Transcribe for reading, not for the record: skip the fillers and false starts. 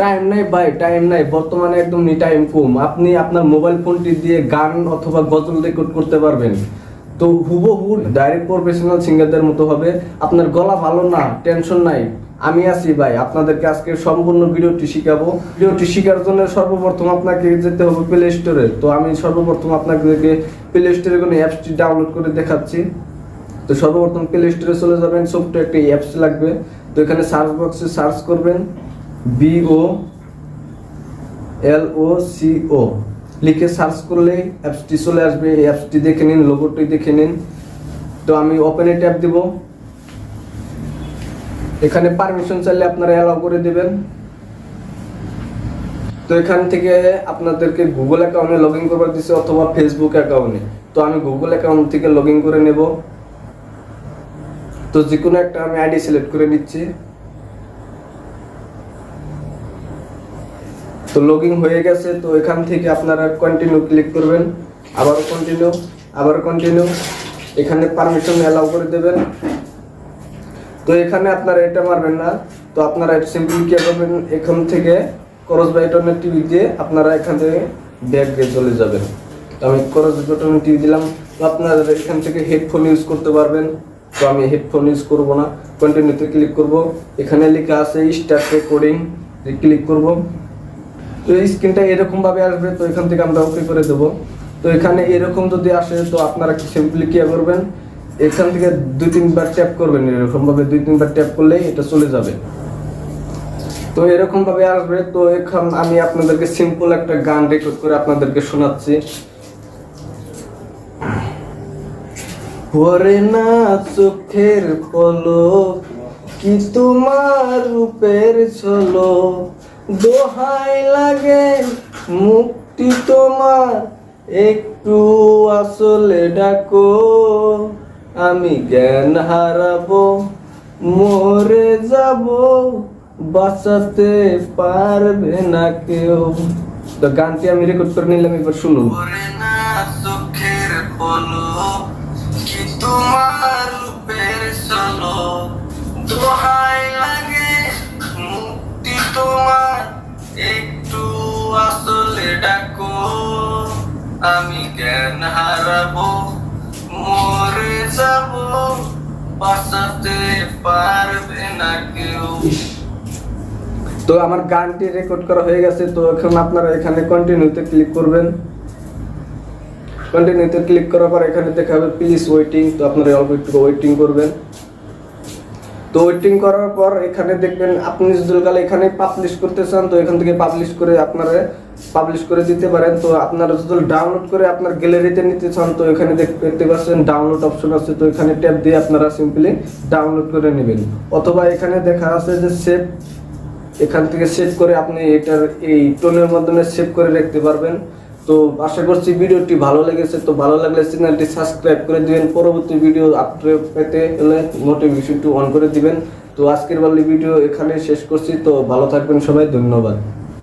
Time নাই ভাই, time নাই, বর্তমানে একদমই টাইম কম। আপনি আপনার মোবাইল ফোনটি দিয়ে গান অথবা গজল রেকর্ড করতে পারবেন, তো হুবহু ডাইরেক্ট প্রফেশনাল সিঙ্গারদের মতো হবে। আপনার গলা ভালো না, টেনশন নাই, আমি আছি ভাই। আপনাদেরকে আজকে সম্পূর্ণ ভিডিওটি শিখাবো। ভিডিওটি শেখার জন্য সর্বপ্রথম আপনাকে যেতে হবে প্লে স্টোরে। তো আমি সর্বপ্রথম আপনাদেরকে প্লে স্টোরে কোনো অ্যাপসটি ডাউনলোড করে দেখাচ্ছি। তো সর্বপ্রথম প্লে স্টোরে চলে যাবেন, ছোট্ট একটা অ্যাপস লাগবে। তো এখানে সার্চ বক্সে সার্চ করবেন BOLOCO লিখে সার্চ করলেই অ্যাপসটি চলে আসবে। এই অ্যাপসটি দেখে নিন, লোগোটি দেখে নিন। তো আমি ওপেনে ট্যাপ দিব। এখানে পারমিশন চাইলে আপনারা অ্যালাউ করে দেবেন। তো এখান থেকে আপনাদেরকে গুগল অ্যাকাউন্টে লগ ইন করবার দিচ্ছে অথবা ফেসবুক অ্যাকাউন্টে। তো আমি গুগল অ্যাকাউন্ট থেকে লগ ইন করে নেব। তো যে কোনো একটা আমি আইডি সিলেক্ট করে নিচ্ছি। তো লগ ইন হয়ে গেছে। তো এখান থেকে আপনারা কন্টিনিউ ক্লিক করবেন, আবারও কন্টিনিউ, আবারও কন্টিনিউ। এখানে পারমিশন অ্যালাউ করে দেবেন। তো এখানে আপনারা এটা মারবেন না, তো আপনারা সিম্পলি কি করবেন, এখান থেকে ক্রস বাটনে টিপে দিয়ে আপনারা এখান থেকে ব্যাক দিয়ে চলে যাবেন। তো আমি ক্রস বাটনে টিপে দিলাম। তো আপনারা এখান থেকে হেডফোন ইউজ করতে পারবেন। তো আমি হেডফোন ইউজ করব না, কন্টিনিউতে ক্লিক করব। এখানে লেখা আছে স্টার্ট রেকর্ডিং, ক্লিক করব। তো এই স্ক্রিনটা এরকম ভাবে আসবে। তো এখান থেকে আমরা ওকে করে দেব। তো এখানে এরকম যদি আসে, তো আপনারা সিম্পলি কি করবেন, এখান থেকে 2-3 বার ট্যাপ করবেন। এরকম ভাবে 2-3 বার ট্যাপ করলেই এটা চলে যাবে। তো এরকম ভাবে আসবে। তো এখন আমি আপনাদেরকে সিম্পল একটা গান রেকর্ড করে আপনাদেরকে শোনাচ্ছি। পরে না চোখের পলক, কি তোমার রূপের ঝলক, দোহাই লাগে মুক্তি তোমার, একটু আসলে ডাকো, আমি জ্ঞান হারাবো, মরে যাব, বাঁচাতে পারবে না কেউ। তো গানটি আমি রেকর্ড করে নিলাম, এবার শুনুন। চোখের পলক, কি তোমার রূপের ঝলক, দোহাই লাগে মুক্তি তোমার, একটু আসলে ডাকো, আমি জ্ঞান হারাবো, মরে যাব, বাঁচাতে পারবে না কেউ। তো আমার গানটি রেকর্ড করা হয়ে গেছে। তো এখন আপনারা এখানে কন্টিনিউতে ক্লিক করবেন। কন্টিনিউতে ক্লিক করার পর এখানে দেখা হবে প্লিজ ওয়েটিং। তো আপনারা অল্প একটু ওয়েটিং করবেন। তো ওয়েটিং করার পর এখানে দেখবেন আপনি যদি কালে এখানে পাবলিশ করতে চান, তো এখান থেকে পাবলিশ করে আপনারা পাবলিশ করে দিতে পারেন। তো আপনারা যদি ডাউনলোড করে আপনার গ্যালারিতে নিতে চান, তো এখানে দেখতে পাচ্ছেন ডাউনলোড অপশন আছে। তো এখানে ট্যাপ দিয়ে আপনারা সিম্পলি ডাউনলোড করে নেবেন। অথবা এখানে দেখা আছে যে সেভ, এখান থেকে সেভ করে আপনি এটার এই টোনের মাধ্যমে সেভ করে রাখতে পারবেন। তো আশা করছি ভিডিওটি ভালো লেগেছে। তো ভালো লাগলে চ্যানেলটি সাবস্ক্রাইব করে দিবেন, পরবর্তী ভিডিও আপডেট পেতে হলে নোটিফিকেশনটি অন করে দিবেন। তো আজকের ভিডিও এখানে শেষ করছি। তো ভালো থাকবেন সবাই, ধন্যবাদ।